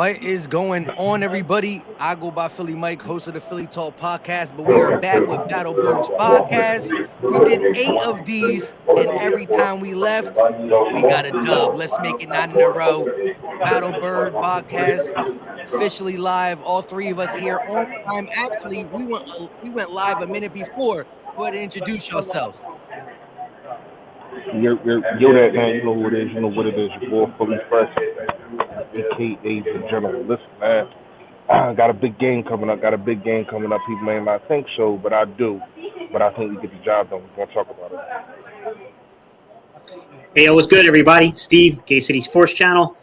What is going on, everybody? I go by Philly Mike, host of the Philly Talk podcast, but we are back with Battlebirds podcast. We did 8 of these, and every time we left, we got a dub. Let's make it 9 in a row. Battlebird podcast officially live. All 3 of us here on time. Actually, we went live a minute before. Go ahead and introduce yourselves. You're that man. You know who it is. You know what it is. Your boy Fully Fresh, aka the General. Listen, man. I got a big game coming up. People may not think so, but I do. But I think we get the job done. We're gonna talk about it. Hey, what's good, everybody? Steve, K City Sports Channel.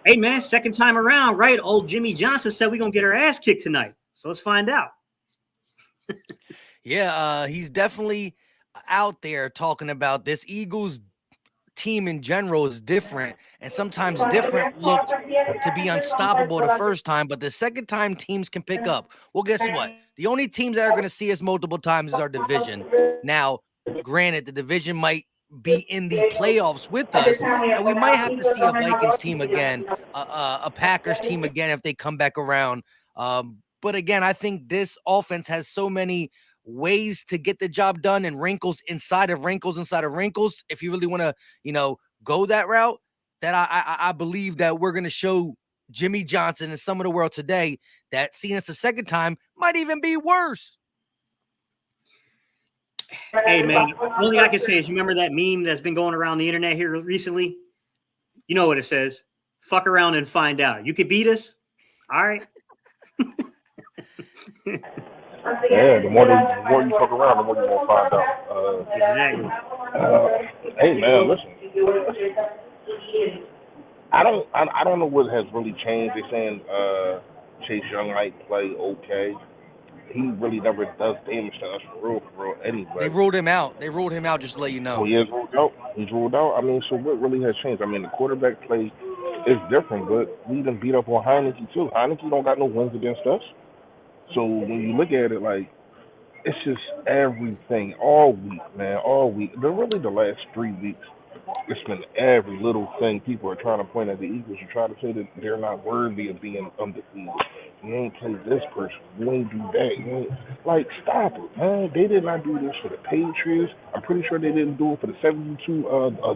Hey, man, second time around, right? Old Jimmy Johnson said we're gonna get our ass kicked tonight. So let's find out. Yeah, he's definitely out there talking about this Eagles team in general is different, and sometimes different looked to be unstoppable the first time, but the second time teams can pick up. Well, guess what? The only teams that are going to see us multiple times is our division. Now, granted, the division might be in the playoffs with us, and we might have to see a Vikings team again, a Packers team again if they come back around. But again, I think this offense has so many ways to get the job done and wrinkles inside of wrinkles. If you really want to, go that route, that I believe that we're going to show Jimmy Johnson and some of the world today that seeing us a second time might even be worse. Hey, man, only I can say is you remember that meme that's been going around the internet here recently? You know what it says. Fuck around and find out. You could beat us. All right. Yeah, the more you fuck around, the more you gonna find out. Exactly. Hey man, listen. I don't know what has really changed. They're saying Chase Young might play okay. He really never does damage to us for real anyway. They ruled him out. Just to let you know. Oh, he is ruled out. He's ruled out. I mean, so what really has changed? I mean, the quarterback play is different, but we done beat up on Heineke too. Heineke don't got no wins against us. So when you look at it, like, it's just everything all week, man, all week. Really, the last 3 weeks, it's been every little thing. People are trying to point at the Eagles and try to say that they're not worthy of being undefeated. You ain't play this person. You ain't do that. Like, stop it, man. They did not do this for the Patriots. I'm pretty sure they didn't do it for the 72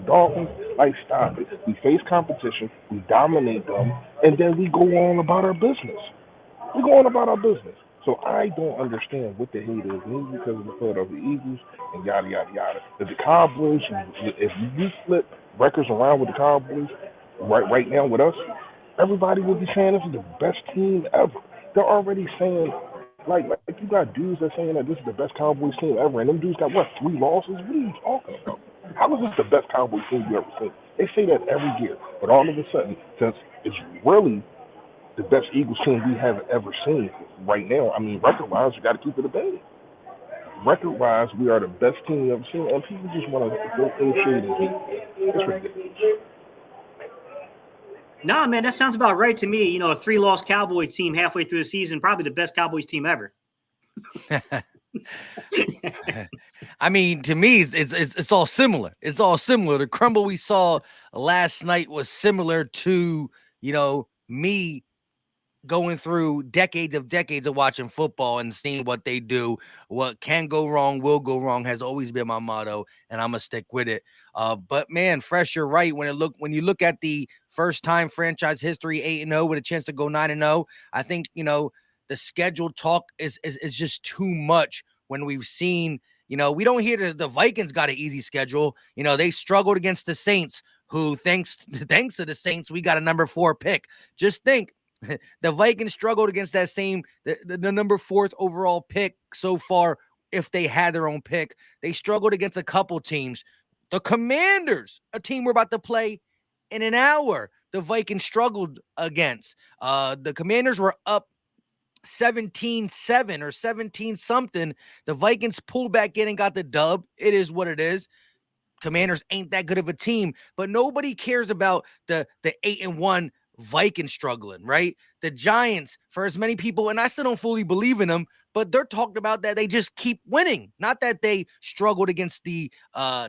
Dolphins. Like, stop it. We face competition. We dominate them. And then we go on about our business. So I don't understand what the hate is, maybe because of the Philadelphia Eagles and yada, yada, yada. If the Cowboys, if you flip records around with the Cowboys right now with us, everybody will be saying this is the best team ever. They're already saying, like you got dudes that saying that this is the best Cowboys team ever, and them dudes got, 3 losses? What are you talking about? How is this the best Cowboys team you ever seen? They say that every year, but all of a sudden, since it's really the best Eagles team we have ever seen right now. I mean, record-wise, you got to keep it a band. Record-wise, we are the best team we've ever seen, and people just want to go in shade and hate. It's ridiculous. Nah, man, that sounds about right to me. You know, a 3-loss Cowboys team halfway through the season, probably the best Cowboys team ever. I mean, to me, it's all similar. It's all similar. The crumble we saw last night was similar to, me going through decades of watching football and seeing what they do. What can go wrong will go wrong has always been my motto, and I'm gonna stick with it. But man, Fresh, you're right. When you look at the first time franchise history, 8-0 with a chance to go 9-0, I think the schedule talk is just too much. When we've seen, we don't hear that the Vikings got an easy schedule. They struggled against the Saints, who thanks to the Saints, we got a number 4 pick. Just think. The Vikings struggled against that same, the number 4th overall pick so far. If they had their own pick, they struggled against a couple teams. The Commanders, a team we're about to play in an hour, the Vikings struggled against. The Commanders were up 17-7 or 17-something. The Vikings pulled back in and got the dub. It is what it is. Commanders ain't that good of a team, but nobody cares about the 8-1 Vikings struggling, right? The Giants, for as many people, and I still don't fully believe in them, but they're talking about that they just keep winning. Not that they struggled against the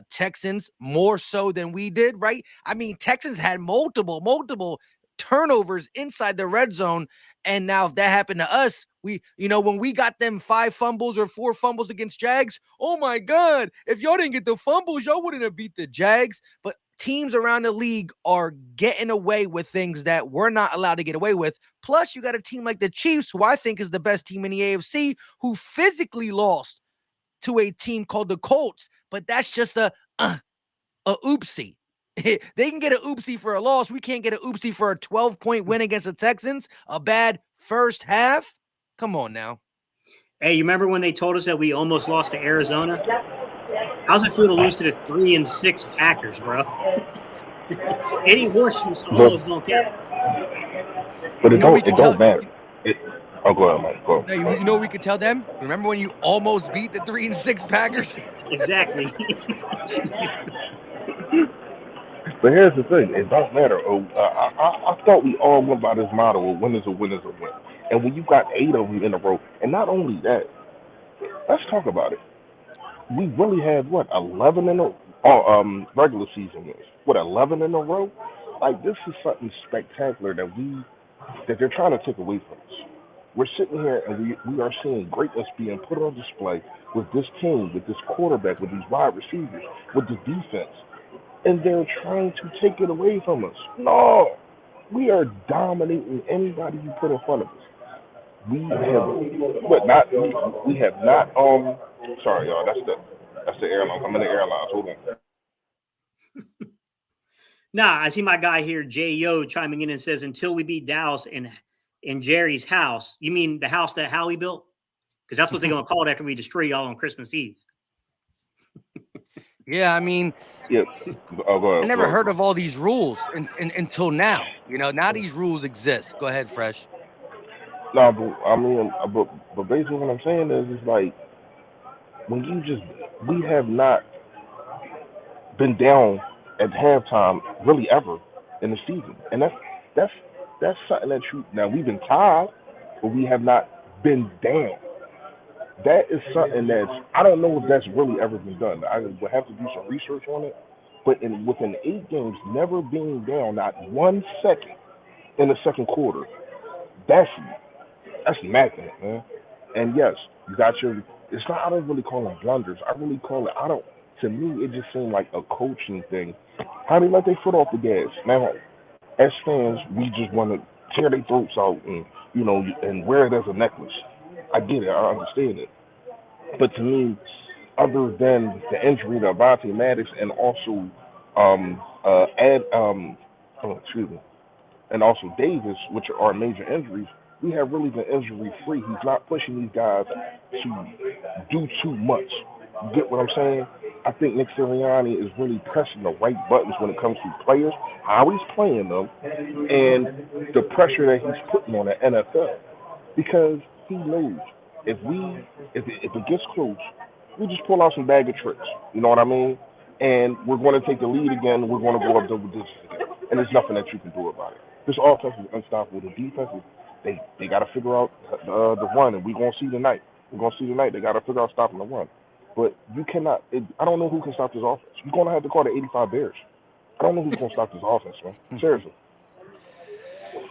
Texans more so than we did, right? I mean, Texans had multiple turnovers inside the red zone. And now if that happened to us, when we got them 5 fumbles or 4 fumbles against Jags, oh my God, if y'all didn't get the fumbles, y'all wouldn't have beat the Jags. But teams around the league are getting away with things that we're not allowed to get away with. Plus, you got a team like the Chiefs, who I think is the best team in the AFC, who physically lost to a team called the Colts. But that's just a oopsie. They can get an oopsie for a loss. We can't get an oopsie for a 12-point win against the Texans. A bad first half. Come on now. Hey, you remember when they told us that we almost lost to Arizona? How's it feel to lose to the 3-6 Packers, bro? Any horseshoes almost don't count. But it don't matter. Go ahead, Mike. Go. No, you know what we could tell them? Remember when you almost beat the 3-6 Packers? Exactly. But here's the thing: it don't matter. I thought we all went by this model: a win is a win is a win. And when you got 8 of them in a row, and not only that, let's talk about it. We really had 11 in a regular season wins. 11 in a row? Like, this is something spectacular that they're trying to take away from us. We're sitting here and we are seeing greatness being put on display with this team, with this quarterback, with these wide receivers, with the defense, and they're trying to take it away from us. No, we are dominating anybody you put in front of us. We have not. Sorry, y'all. That's the airline. I'm in the airlines. Hold on. Nah, I see my guy here, Jay Yo, chiming in and says, until we beat Dallas in Jerry's house. You mean the house that Howie built? Because that's what they're going to call it after we destroy y'all on Christmas Eve. Yeah, I mean, yeah. I never heard of all these rules until now. Now these rules exist. Go ahead, Fresh. No, but basically what I'm saying is like, when we have not been down at halftime really ever in the season, and that's something that now we've been tied, but we have not been down. That is something I don't know if that's really ever been done. I would have to do some research on it, but within 8 games, never being down not 1 second in the second quarter, that's immaculate, man. And yes, you got your. It's not. I don't really call them blunders. I really call it. I don't. To me, it just seemed like a coaching thing. How they let their foot off the gas. Now, as fans, we just want to tear their throats out and and wear it as a necklace. I get it. I understand it. But to me, other than the injury to Avonte Maddox and also and also Davis, which are major injuries, we have really been injury free. He's not pushing these guys to do too much. You get what I'm saying? I think Nick Sirianni is really pressing the right buttons when it comes to players, how he's playing them, and the pressure that he's putting on the NFL. Because he knows if it gets close, we just pull out some bag of tricks. You know what I mean? And we're going to take the lead again. We're going to go up double digits again. And there's nothing that you can do about it. This offense is unstoppable. The defense they got to figure out the run, and we're going to see tonight. They got to figure out stopping the run. But you cannot. I don't know who can stop this offense. You're going to have to call the 85 Bears. I don't know who's going to stop this offense, man. Seriously.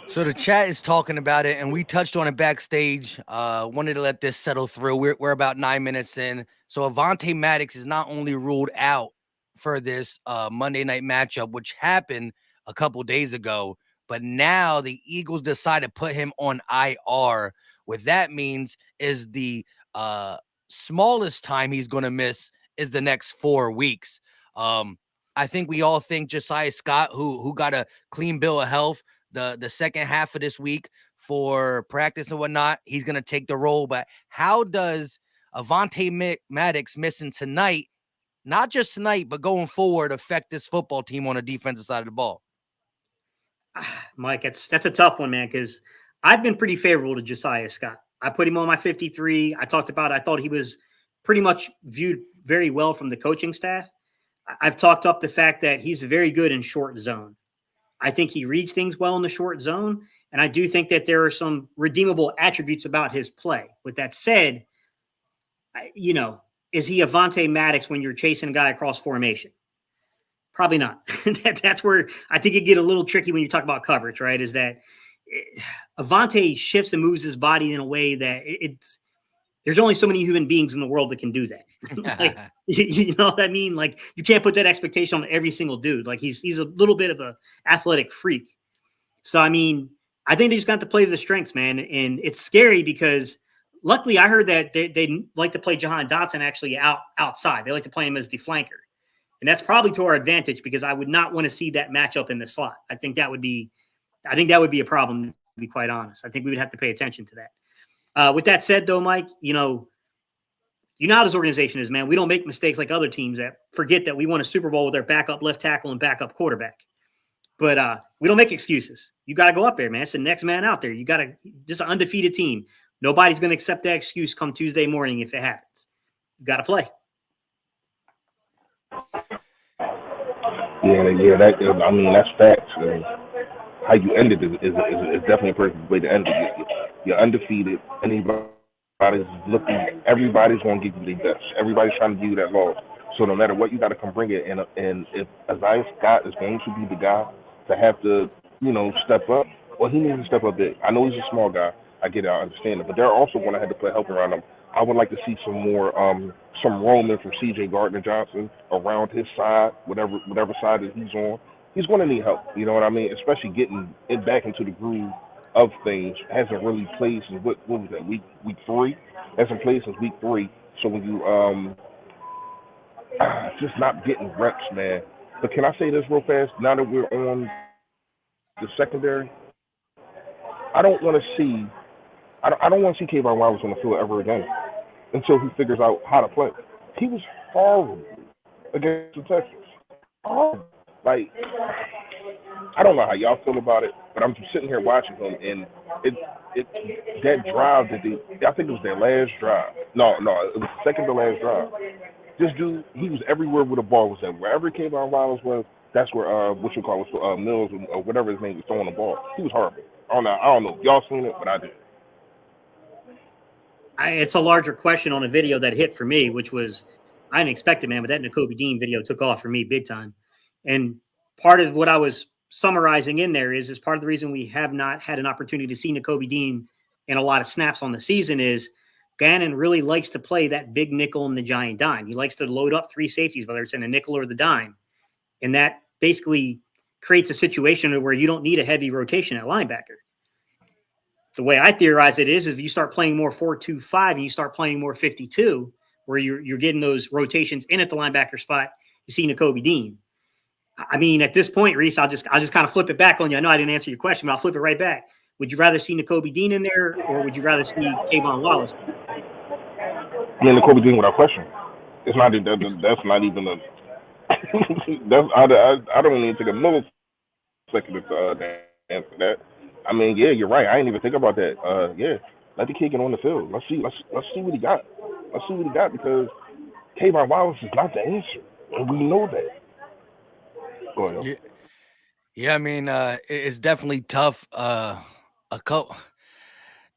So the chat is talking about it, and we touched on it backstage. Wanted to let this settle through. We're about 9 minutes in. So Avonte Maddox is not only ruled out for this Monday night matchup, which happened a couple days ago, but now the Eagles decide to put him on IR. What that means is the smallest time he's going to miss is the next 4 weeks. I think we all think Josiah Scott, who got a clean bill of health the second half of this week for practice and whatnot, he's going to take the role. But how does Avonte Maddox missing tonight, not just tonight, but going forward, affect this football team on the defensive side of the ball? Mike, that's a tough one, man, because I've been pretty favorable to Josiah Scott. I put him on my 53. I thought he was pretty much viewed very well from the coaching staff. I've talked up the fact that he's very good in short zone. I think he reads things well in the short zone, and I do think that there are some redeemable attributes about his play. With that said, is he Avonte Maddox when you're chasing a guy across formation? Probably not. That's where I think it get a little tricky when you talk about coverage, right? Is that Avante shifts and moves his body in a way that it's there's only so many human beings in the world that can do that. Like, you know what I mean? Like, you can't put that expectation on every single dude. Like, he's a little bit of a athletic freak. So, I mean, I think they just got to play to the strengths, man. And it's scary because luckily I heard that they like to play Jahan Dotson actually outside. They like to play him as the flanker. And that's probably to our advantage because I would not want to see that matchup in the slot. I think that would be a problem, to be quite honest. I think we would have to pay attention to that. With that said, though, Mike, you know how this organization is, man. We don't make mistakes like other teams that forget that we won a Super Bowl with our backup left tackle and backup quarterback. But we don't make excuses. You got to go up there, man. It's the next man out there. You got to just an undefeated team. Nobody's going to accept that excuse come Tuesday morning if it happens. You got to play. Yeah. That's facts. How you ended is definitely a perfect way to end it. You're undefeated. Everybody's looking. Everybody's going to give you their best. Everybody's trying to give you that loss. So no matter what, you got to come bring it. And if Isaiah Scott is going to be the guy to have to, step up, well, he needs to step up big. I know he's a small guy. I get it. I understand it. But they're also going to have to play help around him. I would like to see some more, some roaming from C.J. Gardner-Johnson around his side, whatever side that he's on. He's going to need help. You know what I mean? Especially getting it back into the groove of things. Hasn't really played since what was that week 3? Hasn't played since week 3. So when you just not getting reps, man. But can I say this real fast? Now that we're on the secondary, I don't want to see. I don't want to see Kayvon Wallace on the field ever again until he figures out how to play. He was horrible against the Texans. Horrible. Like, I don't know how y'all feel about it, but I'm just sitting here watching him, and it that drive that I think it was their last drive. No, it was the second to last drive. This dude, he was everywhere where the ball was at. Wherever Kayvon Wallace was, that's where Mills or whatever his name was throwing the ball. He was horrible. I don't know. Y'all seen it, but I did. It's a larger question on a video that hit for me, which was I didn't expect it, man. But that Nakobe Dean video took off for me big time. And part of what I was summarizing in there is part of the reason we have not had an opportunity to see Nakobe Dean in a lot of snaps on the season is Gannon really likes to play that big nickel and the giant dime. He likes to load up 3 safeties, whether it's in a nickel or the dime. And that basically creates a situation where you don't need a heavy rotation at linebacker. The way I theorize it is if you start playing more 4-2-5 and you start playing more 52, where you're getting those rotations in at the linebacker spot, you see Nakobe Dean. I mean, at this point, Reese, I'll just kind of flip it back on you. I know I didn't answer your question, but I'll flip it right back. Would you rather see Nakobe Dean in there, or would you rather see Kayvon Wallace? I mean, Nakobe Dean without question. It's not. That's not even a. I don't even take a millisecond to answer that. I mean, yeah, you're right. I didn't even think about that. Yeah, let the kid get on the field. Let's see what he got. Let's see what he got because Kayvon Wallace is not the answer, and we know that. Go ahead. Yeah. I mean, it's definitely tough. The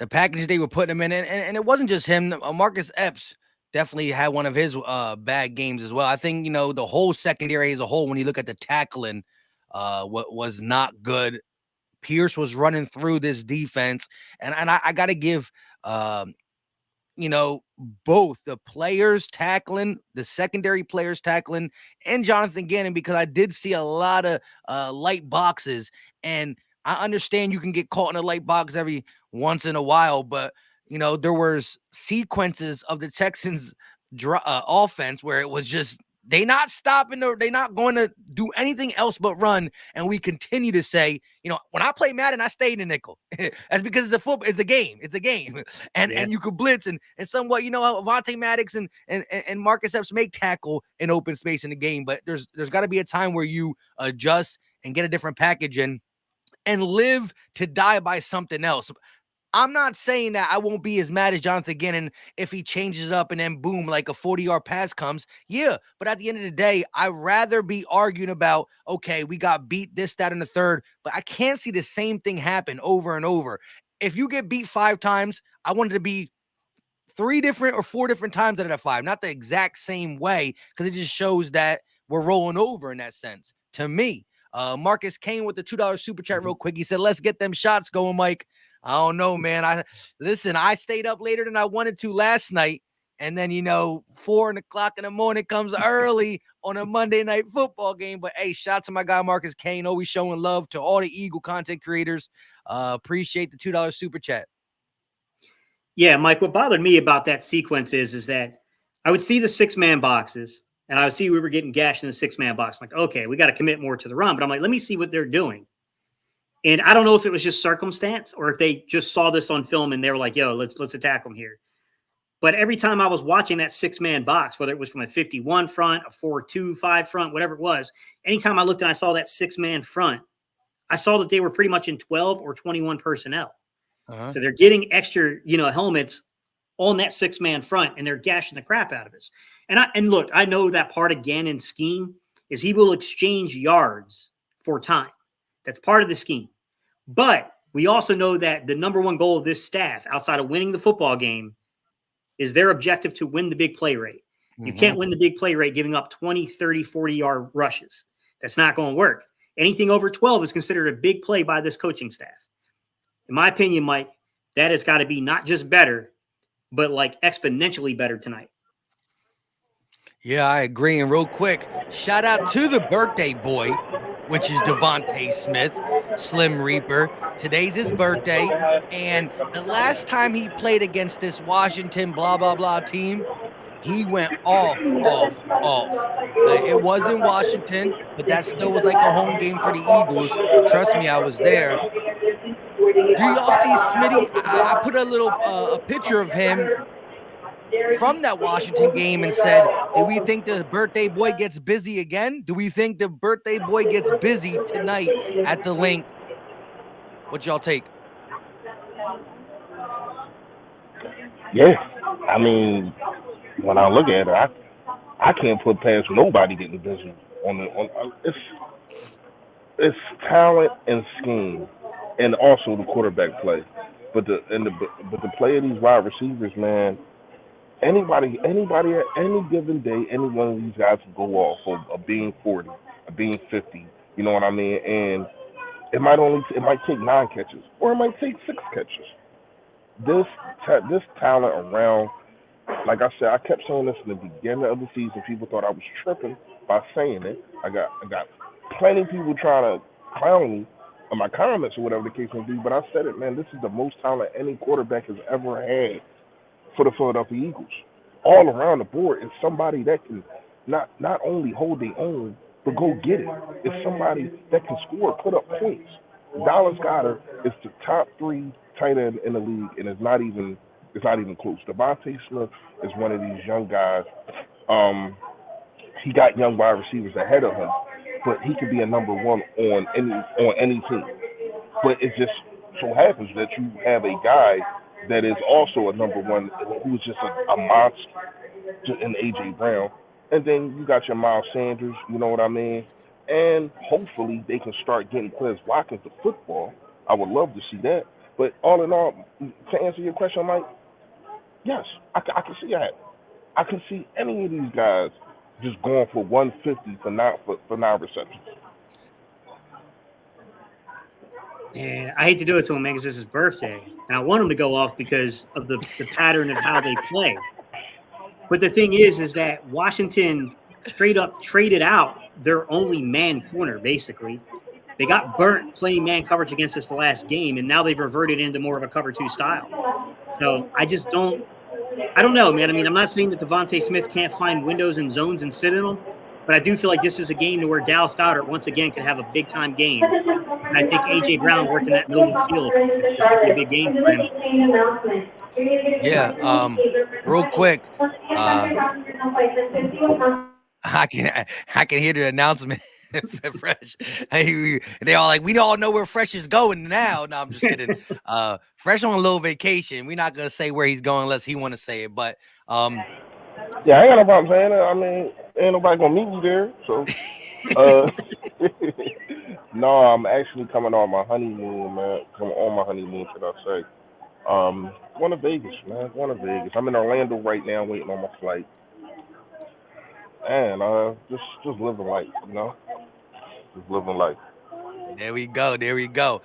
package they were putting him in, and it wasn't just him. Marcus Epps definitely had one of his bad games as well. I think the whole secondary as a whole, when you look at the tackling, what was not good. Pierce was running through this defense, and I got to give both the players tackling, the secondary players tackling, and Jonathan Gannon, because I did see a lot of light boxes, and I understand you can get caught in a light box every once in a while, but there was sequences of the Texans offense where it was just they not stopping or they not going to do anything else but run. And we continue to say, when I play Madden, I stay in the nickel. That's because it's a football, it's a game. It's a game. And you could blitz and somewhat, how Avonte Maddox and Marcus Epps make tackle in open space in the game. But there's got to be a time where you adjust and get a different package and live to die by something else. I'm not saying that I won't be as mad as Jonathan Gannon if he changes up and then boom, like a 40-yard pass comes. Yeah, but at the end of the day, I'd rather be arguing about, okay, we got beat this, that, and the third, but I can't see the same thing happen over and over. If you get beat 5 times, I want it to be 3 different or 4 different times out of the 5, not the exact same way, because it just shows that we're rolling over in that sense. To me, Marcus Kane with the $2 super chat real quick. He said, "Let's get them shots going, Mike." I don't know, man. I stayed up later than I wanted to last night. And then, 4:00 in the morning comes early on a Monday night football game. But hey, shout out to my guy Marcus Kane, always showing love to all the Eagle content creators. Appreciate the $2 super chat. Yeah, Mike, what bothered me about that sequence is that I would see the 6-man boxes, and I would see we were getting gashed in the 6-man box. I'm like, okay, we got to commit more to the run. But I'm like, let me see what they're doing. And I don't know if it was just circumstance or if they just saw this on film and they were like, yo, let's attack them here. But every time I was watching that 6-man box, whether it was from a 51 front, a 4-2-5 front, whatever it was, anytime I looked and I saw that 6-man front, I saw that they were pretty much in 12 or 21 personnel. Uh-huh. So they're getting extra, helmets on that 6-man front, and they're gashing the crap out of us. And look, I know that part of Gannon's scheme is he will exchange yards for time. That's part of the scheme. But we also know that the number one goal of this staff, outside of winning the football game, is their objective to win the big play rate. You can't win the big play rate giving up 20, 30, 40-yard rushes. That's not going to work. Anything over 12 is considered a big play by this coaching staff. In my opinion, Mike, that has got to be not just better, but like exponentially better tonight. Yeah, I agree. And real quick, shout out to the birthday boy, which is Devontae Smith, Slim Reaper. Today's his birthday. And the last time he played against this Washington blah, blah, blah team, he went off. It was in Washington, but that still was like a home game for the Eagles. Trust me, I was there. Do y'all see Smitty? I put a little a picture of him from that Washington game and said, do we think the birthday boy gets busy again? Do we think the birthday boy gets busy tonight at the link? What y'all take? Yeah, I mean, when I look at it, I can't put past nobody getting busy it's talent and scheme, and also the quarterback play. But the play of these wide receivers, man. Anybody at any given day, any one of these guys can go off of being 40, of being 50. You know what I mean? And it might take 9 catches, or it might take 6 catches. This talent around, like I said, I kept saying this in the beginning of the season. People thought I was tripping by saying it. I got plenty of people trying to clown me on my comments or whatever the case may be. But I said it, man. This is the most talent any quarterback has ever had for the Philadelphia Eagles. All around the board is somebody that can not only hold their own, but go get it. It's somebody that can score, put up points. Dallas Goedert is the top 3 tight end in the league, and it's not even close. Devontae Smith is one of these young guys. He got young wide receivers ahead of him, but he could be a number 1 on any team. But it just so happens that you have a guy that is also a number 1 who's just a monster in A.J. Brown. And then you got your Miles Sanders, you know what I mean? And hopefully they can start getting Quez Watkins the football. I would love to see that. But all in all, to answer your question, Mike, yes, I can see that. I can see any of these guys just going for 150 for 9 receptions. And I hate to do it to him, man, because it's his birthday. And I want him to go off because of the pattern of how they play. But the thing is that Washington straight up traded out their only man corner, basically. They got burnt playing man coverage against us the last game, and now they've reverted into more of a cover 2 style. So I don't know, man. I mean, I'm not saying that Devontae Smith can't find windows and zones and sit in them, but I do feel like this is a game to where Dallas Goedert once again could have a big time game. And I think A.J. Brown working that middle of the field is going to be a big game for him. Yeah, real quick, I can hear the announcement. Fresh, they all like, we all know where Fresh is going now. No, I'm just kidding. Fresh on a little vacation. We're not gonna say where he's going unless he want to say it. But yeah, I ain't got no problem saying it. I mean, ain't nobody gonna meet me there. So, no, I'm actually coming on my honeymoon, man. Coming on my honeymoon, should I say? Going to Vegas, man. Going to Vegas. I'm in Orlando right now, waiting on my flight. And just living life, just living life. There we go. There we go.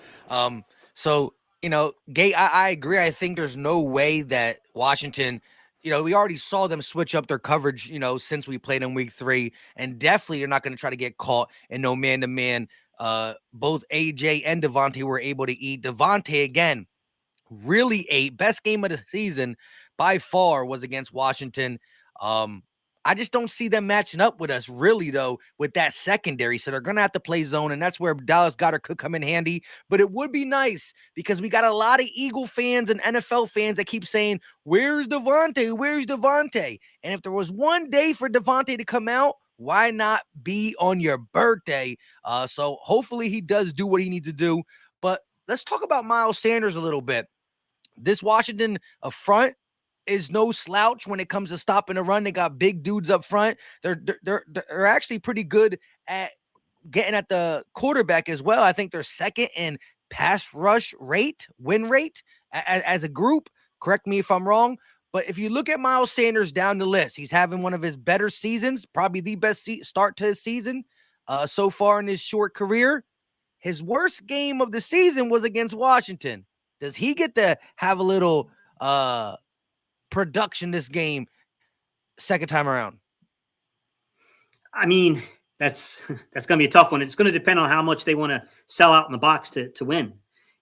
So Gay, I agree. I think there's no way that Washington, we already saw them switch up their coverage, since we played in week 3, and definitely they're not going to try to get caught in no man to man. Both AJ and Devontae were able to eat. Devontae again really ate. Best game of the season by far was against Washington. I just don't see them matching up with us really, though, with that secondary. So they're going to have to play zone, and that's where Dallas Goedert could come in handy. But it would be nice because we got a lot of Eagle fans and NFL fans that keep saying, where's Devontae? Where's Devontae? And if there was one day for Devontae to come out, why not be on your birthday? So hopefully he does do what he needs to do. But let's talk about Miles Sanders a little bit. This Washington front is no slouch when it comes to stopping the run. They got big dudes up front. They're actually pretty good at getting at the quarterback as well. I think they're second in pass rush rate, win rate as a group. Correct me if I'm wrong. But if you look at Miles Sanders down the list, he's having one of his better seasons, probably the best start to his season so far in his short career. His worst game of the season was against Washington. Does he get to have a little production this game second time around? I mean, that's going to be a tough one. It's going to depend on how much they want to sell out in the box to win.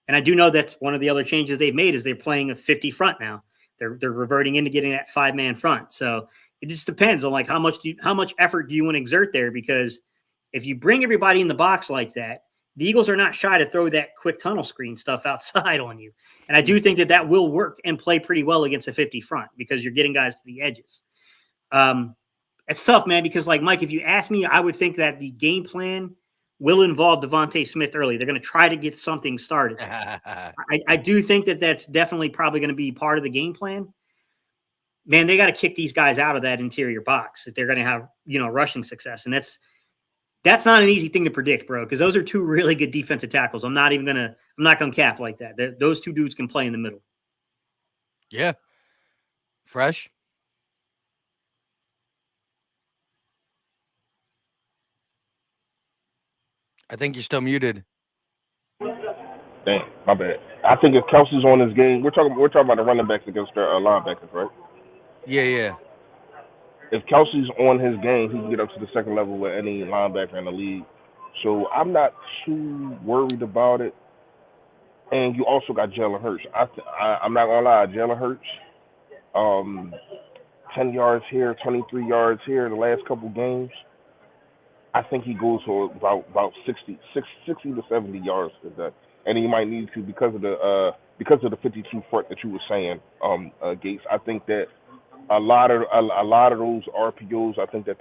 And I do know that's one of the other changes they've made is they're playing a 50 front now. They're reverting into getting that 5-man front. So it just depends on like how much effort do you want to exert there? Because if you bring everybody in the box like that, the Eagles are not shy to throw that quick tunnel screen stuff outside on you. And I do think that will work and play pretty well against a 50 front because you're getting guys to the edges. It's tough, man, because like Mike, if you ask me, I would think that the game plan will involve Devontae Smith early. They're going to try to get something started. I do think that that's definitely probably going to be part of the game plan. Man, they got to kick these guys out of that interior box if they're going to have, rushing success. And that's not an easy thing to predict, bro, because those are two really good defensive tackles. I'm not going to cap like that. Those two dudes can play in the middle. Yeah. Fresh. I think you're still muted. Damn, my bad. I think if Kelsey's on his game, we're talking about the running backs against the linebackers, right? Yeah. If Kelsey's on his game, he can get up to the second level with any linebacker in the league. So I'm not too worried about it. And you also got Jalen Hurts. I'm not gonna lie, Jalen Hurts, 10 yards here, 23 yards here in the last couple games. I think he goes for about 60 to 70 yards today, and he might need to because of the 52 front that you were saying, Gates. I think that a lot of those RPOs. I think that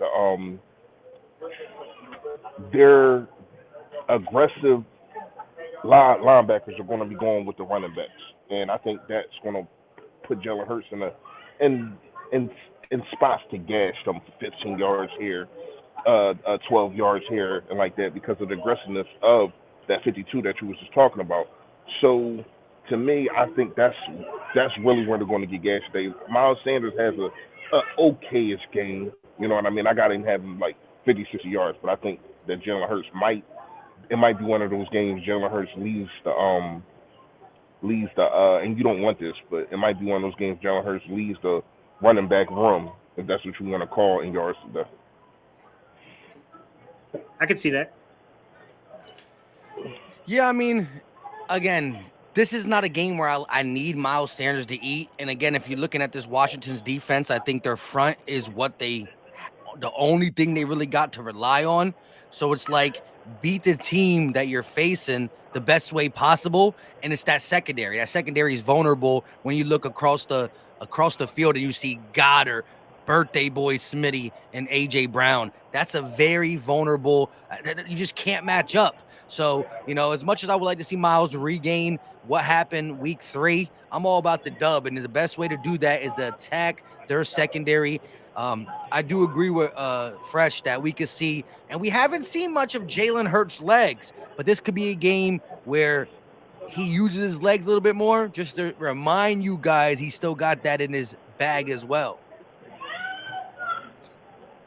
their aggressive linebackers are going to be going with the running backs, and I think that's going to put Jalen Hurts in in spots to gash them 15 yards here, 12 yards here, and like that because of the aggressiveness of that 52 that you was just talking about. So to me, I think that's really where they're going to get gashed today. Miles Sanders has a okayish game. You know what I mean? I got him having like 50, 60 yards, but I think that Jalen Hurts might be one of those games Jalen Hurts leads the and you don't want this, but it might be one of those games Jalen Hurts leads the running back room, if that's what you want to call in yards today. I could see that. Yeah, I mean, again, this is not a game where I need Miles Sanders to eat. And again, if you're looking at this Washington's defense, I think their front is the only thing they really got to rely on. So it's like beat the team that you're facing the best way possible. And it's that secondary. That secondary is vulnerable when you look across the field and you see Goddard, birthday boy Smitty, and AJ Brown. That's a very vulnerable. You just can't match up. So, as much as I would like to see Miles regain what happened week 3, I'm all about the dub. And the best way to do that is to attack their secondary. I do agree with Fresh that we could see, and we haven't seen much of Jalen Hurts' legs, but this could be a game where he uses his legs a little bit more, just to remind you guys he still got that in his bag as well.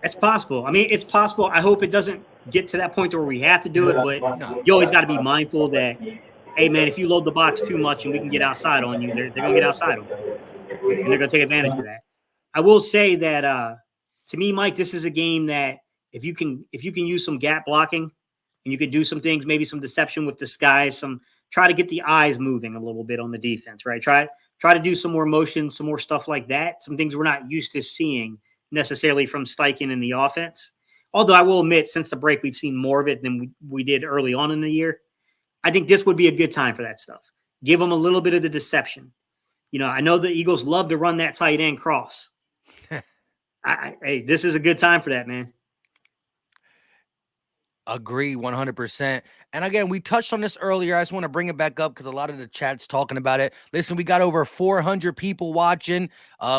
It's possible. I mean, it's possible. I hope it doesn't get to that point where we have to do it, but No. you always got to be mindful that, hey, man, if you load the box too much and we can get outside on you, they're going to get outside on you, and they're going to take advantage of that. I will say that to me, Mike, this is a game that if you can use some gap blocking and you can do some things, maybe some deception with disguise, try to get the eyes moving a little bit on the defense, right? Try to do some more motion, some more stuff like that, some things we're not used to seeing necessarily from Steichen in the offense. Although I will admit, since the break, we've seen more of it than we did early on in the year. I think this would be a good time for that stuff. Give them a little bit of the deception. You know, I know the Eagles love to run that tight end cross. Hey, this is a good time for that, man. Agree 100%. And again, we touched on this earlier. I just want to bring it back up because a lot of the chat's talking about it. Listen, we got over 400 people watching.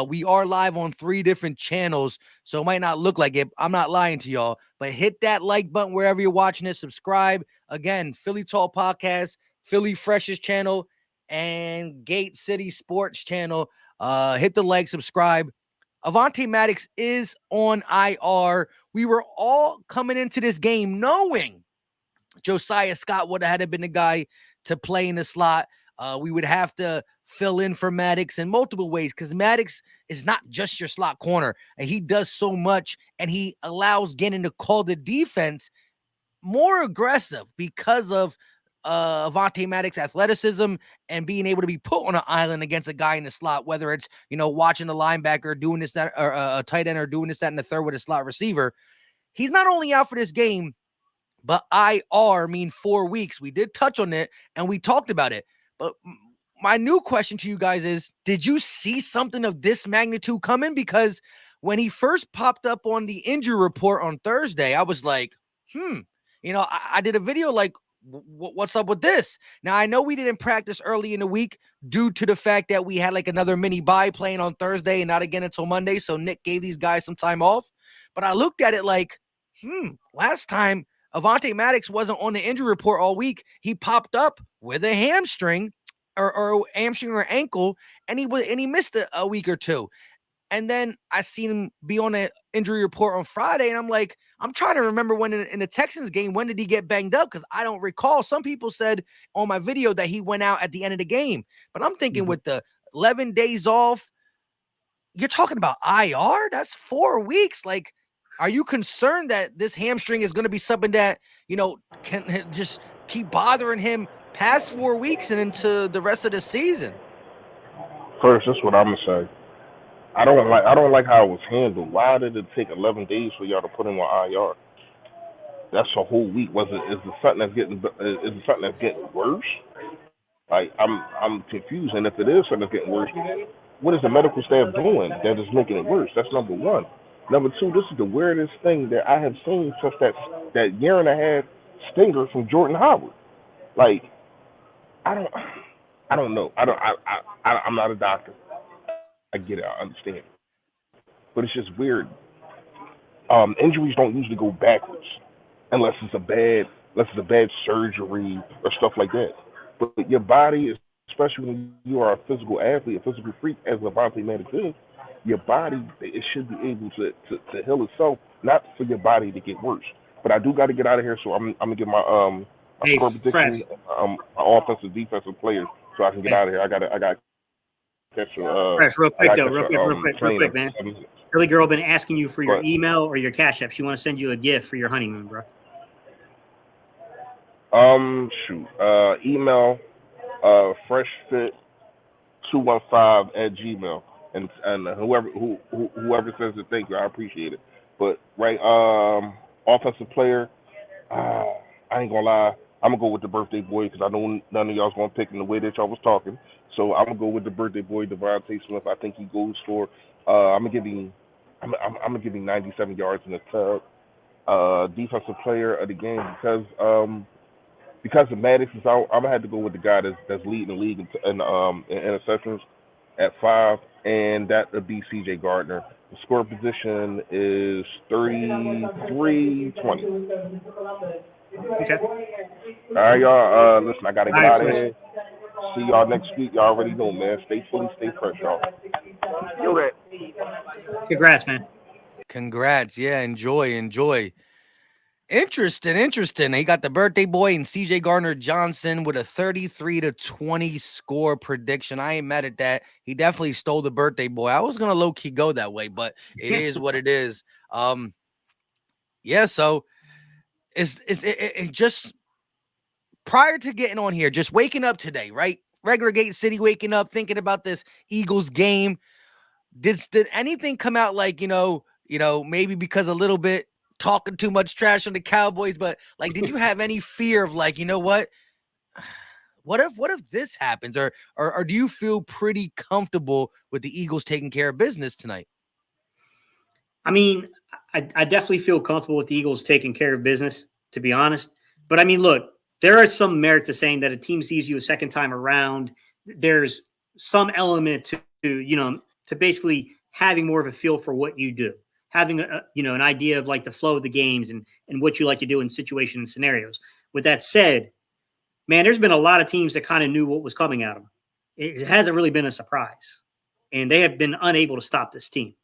We are live on 3 different channels, so it might not look like it. I'm not lying to y'all, but hit that like button wherever you're watching it. Subscribe. Again, Philly Talk Podcast, Philly Freshest channel, and Gate City Sports channel. Hit the like, subscribe. Avonte Maddox is on IR. We were all coming into this game knowing Josiah Scott would have had to been the guy to play in the slot. We would have to fill in for Maddox in multiple ways because Maddox is not just your slot corner, and he does so much, and he allows Gannon to call the defense more aggressive because of Avonte Maddox athleticism and being able to be put on an island against a guy in the slot, whether it's, you know, watching the linebacker doing this, that, or a tight end or doing this, that, and the third with a slot receiver. He's not only out for this game, but IR mean 4 weeks. We did touch on it and we talked about it. But my new question to you guys is, did you see something of this magnitude coming? Because when he first popped up on the injury report on Thursday, I was like, you know, I did a video like, what's up with this? Now, I know we didn't practice early in the week due to the fact that we had like another mini bye playing on Thursday and not again until Monday. So Nick gave these guys some time off. But I looked at it like, last time Avonte Maddox wasn't on the injury report all week. He popped up with a hamstring or hamstring or ankle, and he missed a week or two. And then I seen him be on an injury report on Friday, and I'm like, I'm trying to remember when in the Texans game, when did he get banged up? Because I don't recall. Some people said on my video that he went out at the end of the game. But I'm thinking with the 11 days off, you're talking about IR? That's 4 weeks. Like, are you concerned that this hamstring is going to be something that, you know, can just keep bothering him past 4 weeks and into the rest of the season? First, that's what I'm gonna say. I don't like how it was handled. Why did it take 11 days for y'all to put him on IR? That's a whole week. Is it something that's getting worse? Like I'm confused. And if it is something that's getting worse, what is the medical staff doing that is making it worse? That's number one. Number two, this is the weirdest thing that I have seen since that year and a half stinger from Jordan Howard. Like I don't know. I'm not a doctor. I get it. I understand. But it's just weird. Injuries don't usually go backwards unless it's a bad surgery or stuff like that. But your body, especially when you are a physical athlete, a physical freak, as Levante Maddox is, your body, it should be able to heal itself, not for your body to get worse. But I do got to get out of here, so I'm gonna get my score prediction, offensive, defensive players, so I can get out of here. I got. Fresh, real quick, man. Philly girl been asking you for your email or your Cash App. She want to send you a gift for your honeymoon, bro. Email freshfit215@gmail, and whoever says it, thank you, I appreciate it. But right, offensive player, I ain't gonna lie, I'm gonna go with the birthday boy because I know none of y'all's gonna pick in the way that y'all was talking. So I'm gonna go with the birthday boy, Devontae Smith. I think he goes for. I'm gonna give him 97 yards in the tub. Defensive player of the game because the Maddox is out. I'm gonna have to go with the guy that's leading the league in interceptions at 5, and that would be C.J. Gardner. The score position is 33-20. Okay. All right, y'all. Listen, I gotta get out of here. See y'all next week. Y'all already know, man. Stay fully, stay fresh, y'all. Congrats, man. Congrats. Yeah, enjoy, enjoy. Interesting, interesting. He got the birthday boy and CJ Gardner Johnson with a 33-20 score prediction. I ain't mad at that. He definitely stole the birthday boy. I was gonna low key go that way, but it is what it is. Yeah, so it just prior to getting on here, just waking up today, right? Regular Gate City waking up, thinking about this Eagles game. Did anything come out like, maybe because a little bit talking too much trash on the Cowboys, but like, did you have any fear of like, you know what? What if this happens? Or do you feel pretty comfortable with the Eagles taking care of business tonight? I mean, I definitely feel comfortable with the Eagles taking care of business, to be honest. But I mean, look, there is some merit to saying that a team sees you a second time around. There's some element to basically having more of a feel for what you do, having an idea of like the flow of the games and what you like to do in situations and scenarios. With that said, man, there's been a lot of teams that kind of knew what was coming at them. It hasn't really been a surprise, and they have been unable to stop this team.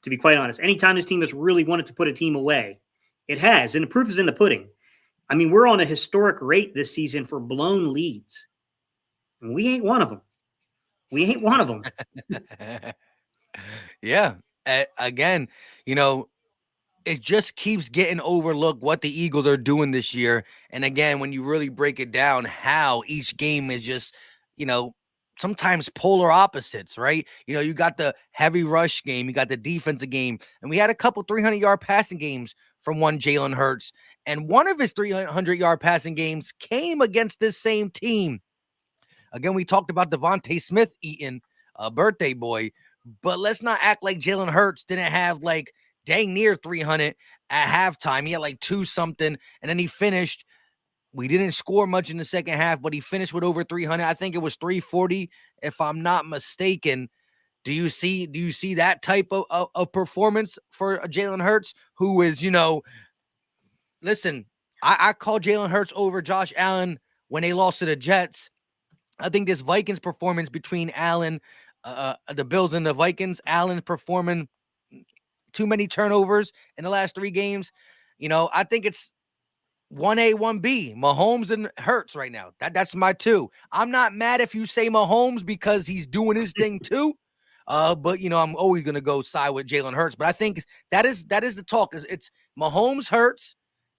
To be quite honest, anytime this team has really wanted to put a team away, it has, and the proof is in the pudding. I mean, we're on a historic rate this season for blown leads, and we ain't one of them. We ain't one of them. Yeah. Again, you know, it just keeps getting overlooked what the Eagles are doing this year. And again, when you really break it down, how each game is just, you know, sometimes polar opposites, right? You got the heavy rush game, you got the defensive game, and we had a couple 300-yard passing games from one Jalen Hurts. And one of his 300-yard passing games came against this same team. Again, we talked about Devontae Smith eating a birthday boy, but let's not act like Jalen Hurts didn't have like dang near 300 at halftime. He had like two something, and then he finished. We didn't score much in the second half, but he finished with over 300. I think it was 340, if I'm not mistaken. Do you see that type of performance for Jalen Hurts, who is, listen, I call Jalen Hurts over Josh Allen when they lost to the Jets. I think this Vikings performance between Allen, the Bills and the Vikings, Allen performing too many turnovers in the last three games. I think it's 1A, 1B, Mahomes and Hurts right now. That's my two. I'm not mad if you say Mahomes because he's doing his thing too. But I'm always gonna go side with Jalen Hurts. But I think that is the talk. It's Mahomes, Hurts,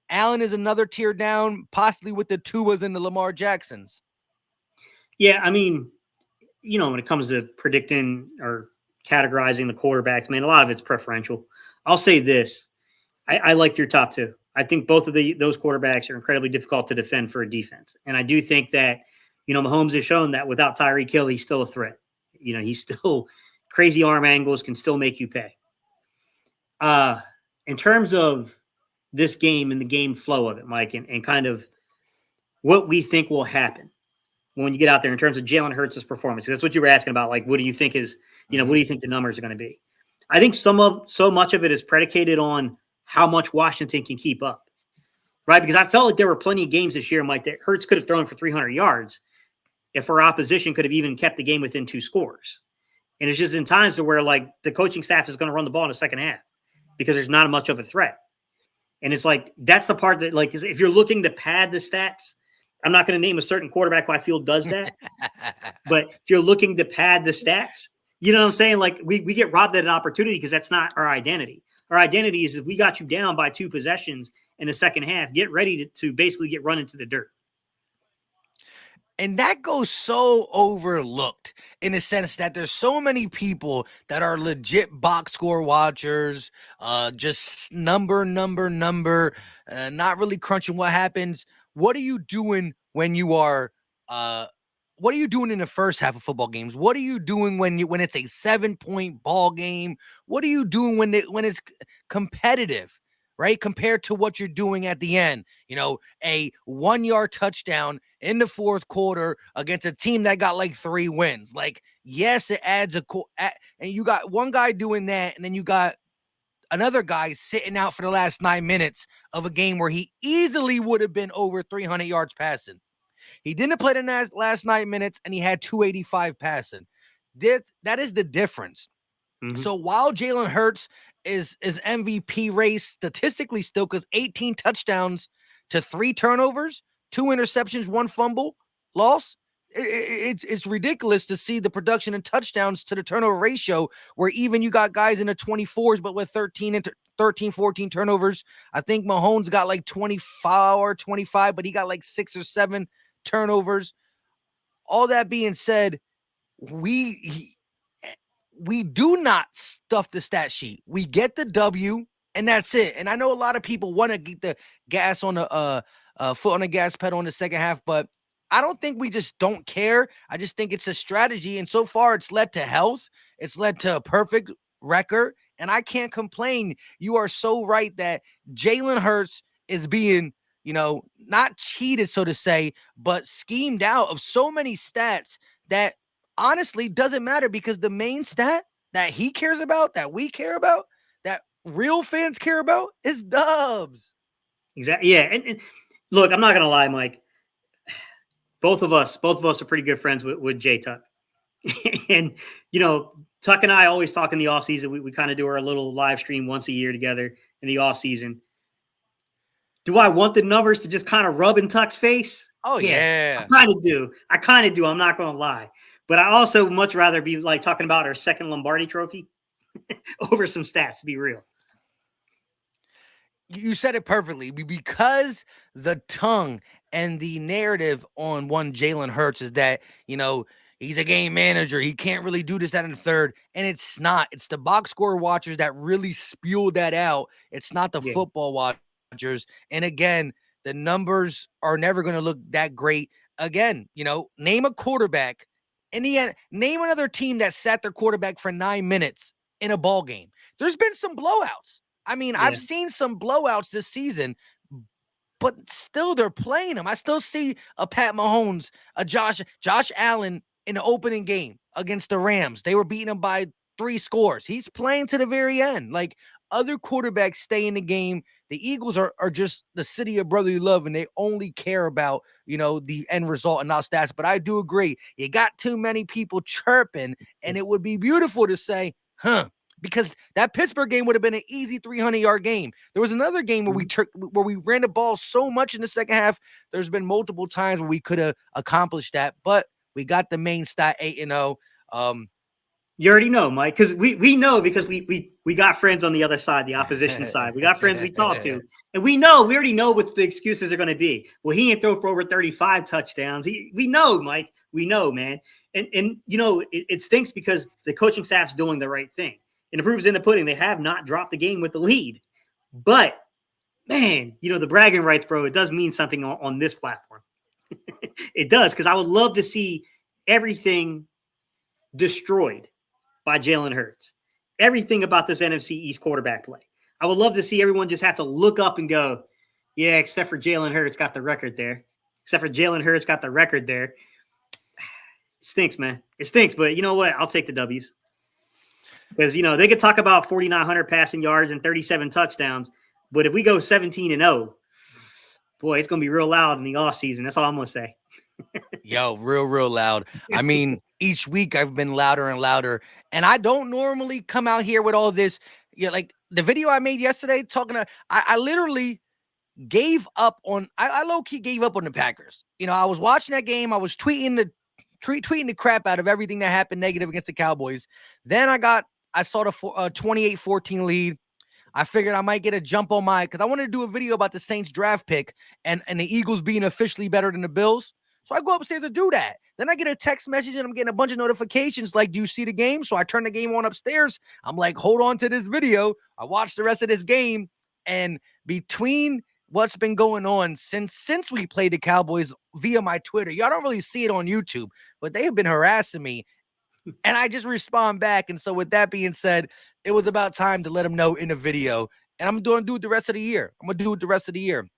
Allen is another tier down, possibly with the Tuas and the Lamar Jacksons. Yeah, I mean, when it comes to predicting or categorizing the quarterbacks, man, a lot of it's preferential. I'll say this. I like your top two. I think both of those quarterbacks are incredibly difficult to defend for a defense. And I do think that, Mahomes has shown that without Tyreek Hill, he's still a threat. He's still crazy arm angles, can still make you pay. In terms of this game and the game flow of it, Mike, and kind of what we think will happen when you get out there in terms of Jalen Hurts' performance. That's what you were asking about. Like, what do you think is, what do you think the numbers are going to be? I think so much of it is predicated on how much Washington can keep up, right? Because I felt like there were plenty of games this year, Mike, that Hurts could have thrown for 300 yards if our opposition could have even kept the game within two scores. And it's just in times to where, like, the coaching staff is going to run the ball in the second half because there's not much of a threat. And it's like, that's the part that, like, if you're looking to pad the stats, I'm not going to name a certain quarterback who I feel does that. But if you're looking to pad the stats, you know what I'm saying? Like, we get robbed of an opportunity because that's not our identity. Our identity is if we got you down by two possessions in the second half, get ready to basically get run into the dirt. And that goes so overlooked in the sense that there's so many people that are legit box score watchers, just number, not really crunching what happens. What are you doing when you are, what are you doing in the first half of football games? What are you doing when it's a 7-point ball game? What are you doing when it's competitive? Right? Compared to what you're doing at the end, a 1-yard touchdown in the fourth quarter against a team that got like 3 wins. Like, yes, it adds and you got one guy doing that, and then you got another guy sitting out for the last 9 minutes of a game where he easily would have been over 300 yards passing. He didn't play the last 9 minutes, and he had 285 passing. That is the difference. Mm-hmm. So while Jalen Hurts is MVP race statistically still, because 18 touchdowns to 3 turnovers, 2 interceptions, 1 fumble loss. It's ridiculous to see the production and touchdowns to the turnover ratio, where even you got guys in the 24s, but with 13, 14 turnovers. I think Mahomes got like 24 or 25, but he got like 6 or 7 turnovers. All that being said, we we do not stuff the stat sheet. We get the W, and that's it. And I know a lot of people want to get the gas on the foot on the gas pedal in the second half, but I don't think we just don't care. I just think it's a strategy, and so far it's led to health. It's led to a perfect record, and I can't complain. You are so right that Jalen Hurts is being, not cheated, so to say, but schemed out of so many stats that honestly doesn't matter, because the main stat that he cares about, that we care about, that real fans care about is dubs. Exactly. Yeah. And look, I'm not gonna lie, Mike. Both of us are pretty good friends with Jay Tuck. And Tuck and I always talk in the off season. We kind of do our little live stream once a year together in the off season. Do I want the numbers to just kind of rub in Tuck's face? Oh yeah. I kind of do. I'm not gonna lie. But I also much rather be like talking about our second Lombardi trophy over some stats, to be real. You said it perfectly, because the tongue and the narrative on one Jalen Hurts is that, he's a game manager. He can't really do this, that, and the third. And it's not. It's the box score watchers that really spew that out. It's not the football watchers. And again, the numbers are never going to look that great. Again, name a quarterback. In the end, name another team that sat their quarterback for 9 minutes in a ball game. There's been some blowouts. I mean, I've seen some blowouts this season, but still they're playing them. I still see a Pat Mahomes, a Josh Allen in the opening game against the Rams. They were beating him by 3 scores. He's playing to the very end. Like, other quarterbacks stay in the game. The Eagles are just the city of brotherly love, and they only care about, the end result and not stats. But I do agree. You got too many people chirping, and it would be beautiful to say, because that Pittsburgh game would have been an easy 300-yard game. There was another game where we ran the ball so much in the second half. There's been multiple times where we could have accomplished that, but we got the main stat 8-0. You already know, Mike, because we know, because we got friends on the other side, the opposition side. We got friends we talk to, and we already know what the excuses are going to be. Well, he ain't throw for over 35 touchdowns. We know, Mike. We know, man. And it stinks, because the coaching staff's doing the right thing. And the proof is in the pudding. They have not dropped the game with the lead. But, man, the bragging rights, bro, it does mean something on this platform. It does, because I would love to see everything destroyed by Jalen Hurts. Everything about this NFC East quarterback play. I would love to see everyone just have to look up and go, yeah, except for Jalen Hurts got the record there. It stinks, man. It stinks, but you know what? I'll take the W's. Because, they could talk about 4,900 passing yards and 37 touchdowns, but if we go 17-0, boy, it's going to be real loud in the offseason. That's all I'm going to say. Yo, real loud. I mean, each week I've been louder and louder, and I don't normally come out here with all this. Yeah, like the video I made yesterday I literally gave up on, I low-key gave up on the Packers. I was watching that game. I was tweeting the crap out of everything that happened negative against the Cowboys. Then I saw the 28-14 lead. I figured I might get a jump on because I wanted to do a video about the Saints draft pick and the Eagles being officially better than the Bills. So I go upstairs to do that. Then I get a text message and I'm getting a bunch of notifications like, do you see the game? So I turn the game on upstairs. I'm like, hold on to this video. I watched the rest of this game. And between what's been going on since we played the Cowboys via my Twitter, y'all don't really see it on YouTube, but they have been harassing me. And I just respond back. And so with that being said, it was about time to let them know in the video. And I'm going to do it the rest of the year.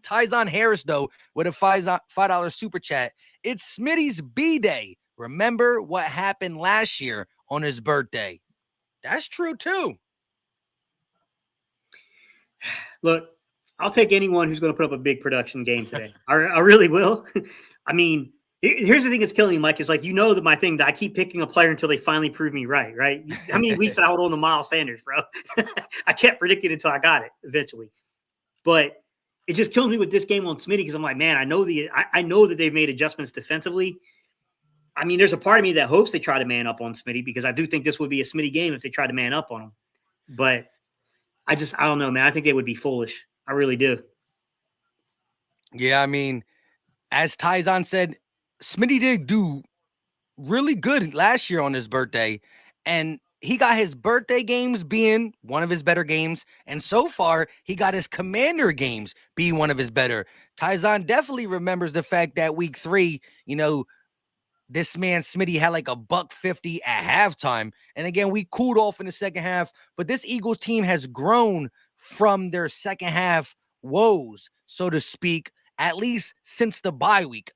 Tyson Harris, though, with a $5 super chat. It's Smitty's B-Day. Remember what happened last year on his birthday. That's true, too. Look, I'll take anyone who's going to put up a big production game today. I really will. I mean, Here's the thing that's killing me, Mike, is like, that my thing that I keep picking a player until they finally prove me right? How many weeks did I hold on to Miles Sanders, bro? I kept predicting it until I got it eventually. But it just kills me with this game on Smitty because I'm like, man, I know that they've made adjustments defensively. I mean, there's a part of me that hopes they try to man up on Smitty because I do think this would be a Smitty game if they tried to man up on him. But I don't know, man. I think they would be foolish. I really do. Yeah, I mean, as Tyzon said, Smitty did do really good last year on his birthday, and he got his birthday games being one of his better games, and so far he got his Commander games being one of his better. Tyzon definitely remembers the fact that week 3, this man Smitty had like $150 at halftime, and again we cooled off in the second half. But this Eagles team has grown from their second half woes, so to speak, at least since the bye week.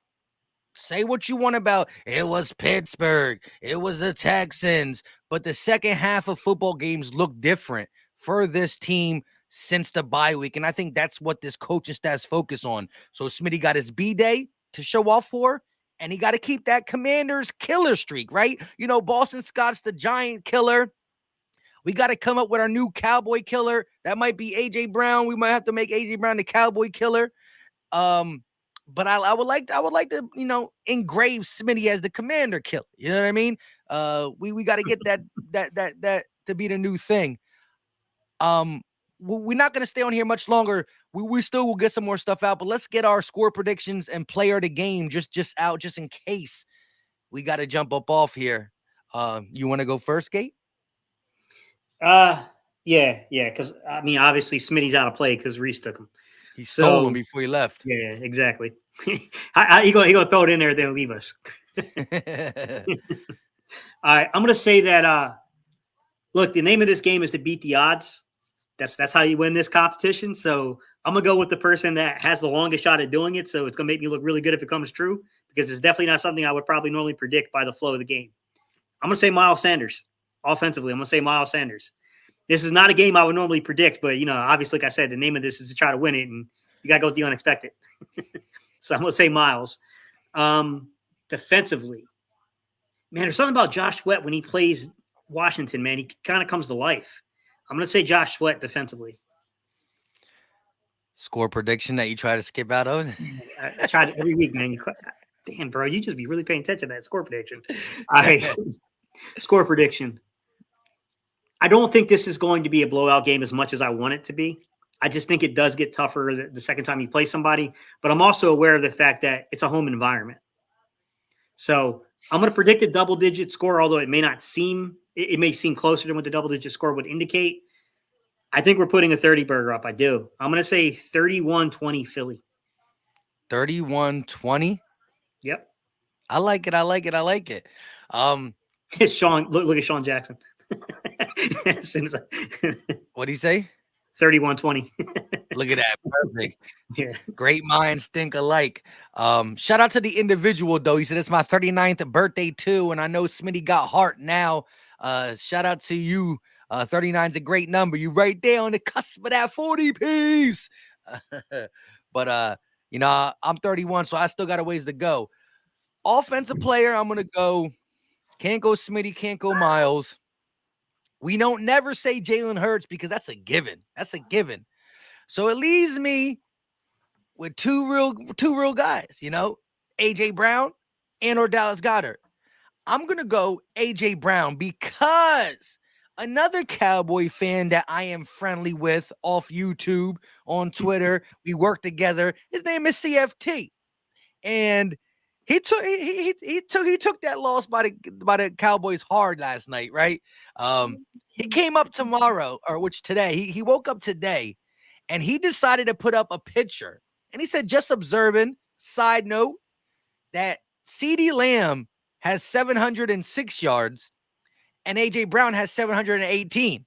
Say what you want about it was Pittsburgh, it was the Texans, but the second half of football games look different for this team since the bye week. And I think that's what this coaching staff's focus on. So Smitty got his B-Day to show off for, and he got to keep that Commanders killer streak, right? Boston Scott's the giant killer. We got to come up with our new Cowboy killer. That might be A.J. Brown. We might have to make A.J. Brown the Cowboy killer. But I would like to, engrave Smitty as the Commander killer. You know what I mean? We got to get that to be the new thing. We're not going to stay on here much longer. We still will get some more stuff out, but let's get our score predictions and player of the game just out, just in case we got to jump up off here. You want to go first, Gate? Yeah. Because I mean, obviously Smitty's out of play because Reese took him. He stole him before he left. Yeah, exactly. He gonna throw it in there, then leave us. All right, I'm gonna say that. Look, the name of this game is to beat the odds. That's how you win this competition. So I'm gonna go with the person that has the longest shot at doing it. So it's gonna make me look really good if it comes true, because it's definitely not something I would probably normally predict by the flow of the game. I'm gonna say Miles Sanders offensively. I'm gonna say Miles Sanders. This is not a game I would normally predict, but obviously, like I said, the name of this is to try to win it, and you got to go with the unexpected. So I'm going to say Miles. Defensively, man, there's something about Josh Sweat when he plays Washington, man. He kind of comes to life. I'm going to say Josh Sweat defensively. Score prediction that you try to skip out of? I try it every week, man. Damn, bro, you just be really paying attention to that score prediction. All right, score prediction. I don't think this is going to be a blowout game as much as I want it to be. I just think it does get tougher the second time you play somebody. But I'm also aware of the fact that it's a home environment. So I'm going to predict a double-digit score, although it may not seem – it may seem closer than what the double-digit score would indicate. I think we're putting a 30-burger up. I do. I'm going to say 31-20 Philly. 31-20? Yep. I like it. Sean, look at Sean Jackson. As soon as What'd he say? 31-20. Look at that. Perfect. Yeah. Great minds think alike. Shout out to the individual, though. He said it's my 39th birthday, too, and I know Smitty got heart now. Shout out to you. 39 is a great number. You right there on the cusp of that 40 piece. But, I'm 31, so I still got a ways to go. Offensive player, I'm going to go. Can't go Smitty, can't go Miles. We don't never say Jalen Hurts because that's a given. So it leaves me with two real guys, AJ Brown and or Dallas Goedert. I'm going to go AJ Brown because another Cowboy fan that I am friendly with off YouTube, on Twitter, we work together. His name is CFT. And he took that loss by the Cowboys hard last night, right? He came up today. He woke up today, and he decided to put up a picture. And he said, just observing, side note, that CeeDee Lamb has 706 yards, and AJ Brown has 718.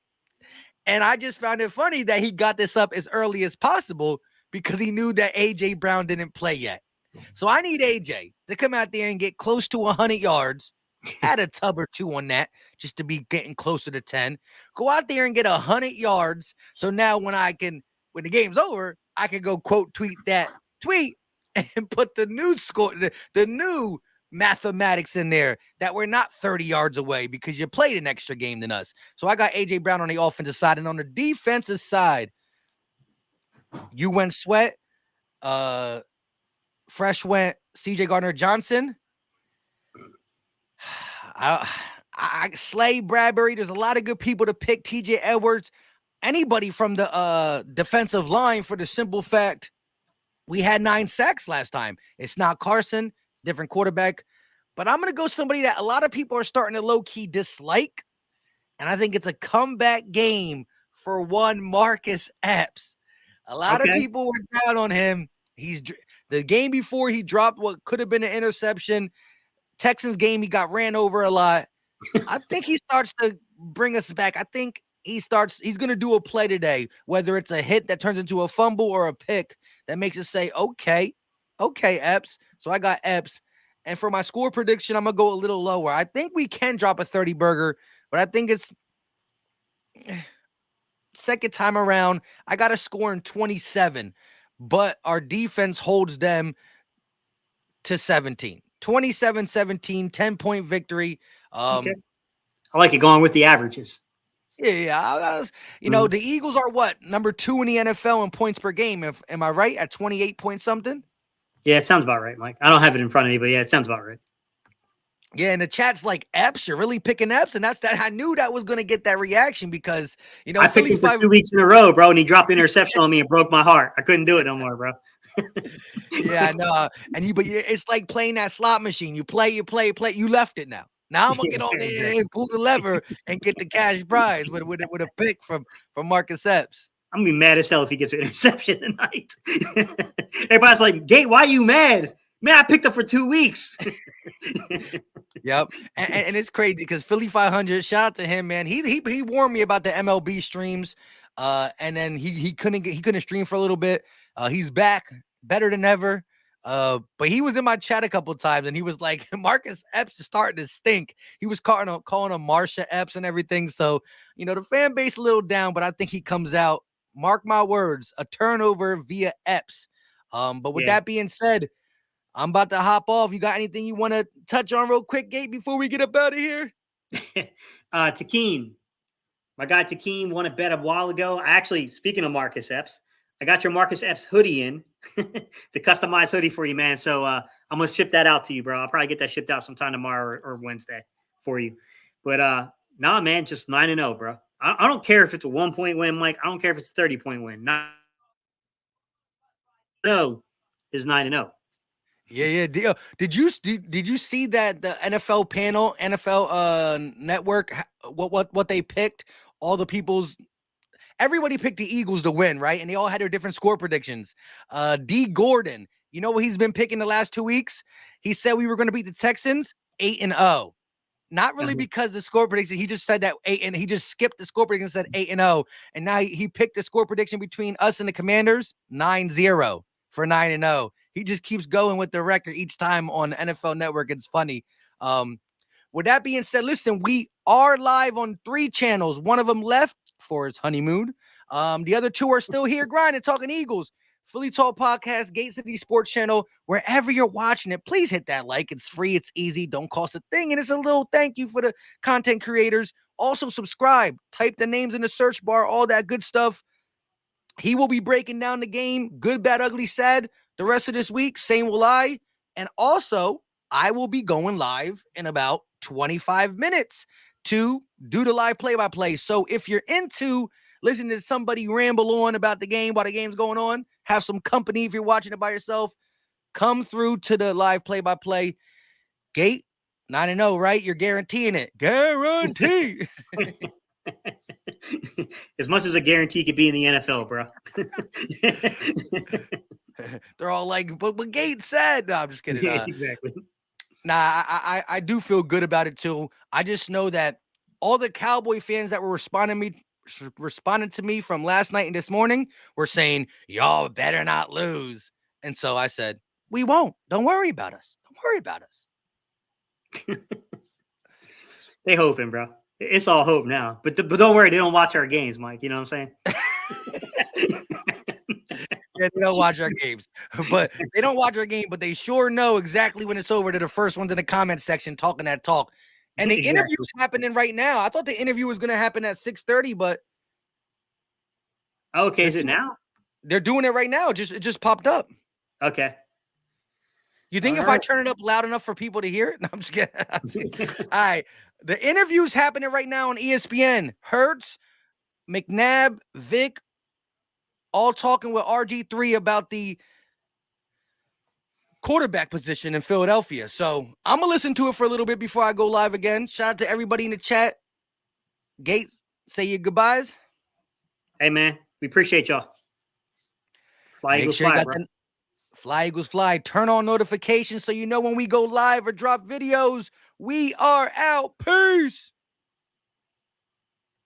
And I just found it funny that he got this up as early as possible because he knew that AJ Brown didn't play yet. So I need AJ to come out there and get close to 100 yards, add a tub or two on that just to be getting closer to 10. Go out there and get 100 yards. So now when the game's over, I can go tweet that tweet and put the new score, the new mathematics in there that we're not 30 yards away because you played an extra game than us. So I got AJ Brown on the offensive side, and on the defensive side, you went Sweat, Fresh went CJ Gardner-Johnson. I Slay Bradbury. There's a lot of good people to pick. TJ Edwards, anybody from the defensive line, for the simple fact we had 9 sacks last time. It's not Carson, it's a different quarterback. But I'm going to go somebody that a lot of people are starting to low-key dislike. And I think it's a comeback game for one Marcus Epps. A lot of people were down on him. The game before he dropped what could have been an interception. Texans game, he got ran over a lot. I think he starts to bring us back. I think he's going to do a play today, whether it's a hit that turns into a fumble or a pick that makes us say, okay, Epps. So I got Epps. And for my score prediction, I'm going to go a little lower. I think we can drop a 30 burger, but I think it's second time around. I got a score in 27, but our defense holds them to 17. 27-17, 10-point victory. Okay. I like it going with the averages. Yeah. The Eagles are what? Number 2 in the NFL in points per game. Am I right? At 28 point something? Yeah, it sounds about right, Mike. I don't have it in front of me, but yeah, it sounds about right. Yeah, and the chat's like, Epps, you're really picking Epps, and that's that. I knew that was going to get that reaction because, I picked him for 2 weeks in a row, bro, and he dropped an interception on me and broke my heart. I couldn't do it no more, bro. Yeah, I know. But it's like playing that slot machine. You play. You left it now. Now I'm gonna get on there and pull the lever and get the cash prize with a pick from Marcus Epps. I'm gonna be mad as hell if he gets an interception tonight. Everybody's like, Gate, why are you mad? Man, I picked up for 2 weeks. Yep. And it's crazy because Philly 500, shout out to him, man. He warned me about the MLB streams. And then he couldn't stream for a little bit. He's back better than ever. But he was in my chat a couple of times and he was like, Marcus Epps is starting to stink. He was calling him Marsha Epps and everything. So, the fan base a little down, but I think he comes out. Mark my words, a turnover via Epps. But with that being said, I'm about to hop off. You got anything you want to touch on real quick, Gate, before we get up out of here? Takeem. My guy Takeem won a bet a while ago. Speaking of Marcus Epps, I got your Marcus Epps hoodie in, the customized hoodie for you, man. So I'm going to ship that out to you, bro. I'll probably get that shipped out sometime tomorrow or Wednesday for you. But nah, man, just 9-0, bro. I don't care if it's a 1-point win, Mike. I don't care if it's a 30-point win. 9-0 is 9-0. Yeah. Did you see that the NFL panel, NFL network, what they picked? All the everybody picked the Eagles to win, right? And they all had their different score predictions. D. Gordon, you know what he's been picking the last 2 weeks? He said we were going to beat the Texans 8-0. Not really because the score prediction. He just said that 8, and he just skipped the score prediction and said 8-0. And now he picked the score prediction between us and the Commanders 9-0 for 9-0. He just keeps going with the record each time on NFL Network. It's funny. With that being said, listen, we are live on 3 channels. One of them left for his honeymoon. The other 2 are still here grinding, talking Eagles. Philly Talk Podcast, Gate City Sports Channel, wherever you're watching it, please hit that like. It's free, it's easy, don't cost a thing, and it's a little thank you for the content creators. Also subscribe, type the names in the search bar, all that good stuff. He will be breaking down the game, good, bad, ugly, sad, the rest of this week. Same will I. And also, I will be going live in about 25 minutes to do the live play-by-play. So if you're into listening to somebody ramble on about the game while the game's going on, have some company if you're watching it by yourself, come through to the live play-by-play. Gate, 9-0, right? You're guaranteeing it. Guarantee. As much as a guarantee could be in the NFL, bro. They're all like, but Gate said. No, I'm just kidding. Yeah, exactly. Nah, I do feel good about it too. I just know that all the Cowboy fans that were responding to me from last night and this morning were saying, y'all better not lose. And so I said, we won't. Don't worry about us. Don't worry about us. They hoping, bro. It's all hope now. But don't worry, they don't watch our games, Mike. You know what I'm saying? Yeah, they don't watch our games, but they don't watch our game, but they sure know exactly when it's over. They're the first ones in the comment section talking that talk. And the Exactly. interview's happening right now. I thought the interview was going to happen at 6:30, but Okay, is it now? they're doing it right now. It just popped up. Okay. You think All if I right. turn it up loud enough for people to hear it? No, I'm just kidding. I'm just kidding. All right. The interview's happening right now on ESPN. Hurts, McNabb, Vic, all talking with RG3 about the quarterback position in Philadelphia. So I'm going to listen to it for a little bit before I go live again. Shout out to everybody in the chat. Gates, say your goodbyes. Hey, man, we appreciate y'all. Fly Make Eagles sure you fly, got bro. the Fly Eagles Fly. Turn on notifications so you know when we go live or drop videos. We are out. Peace.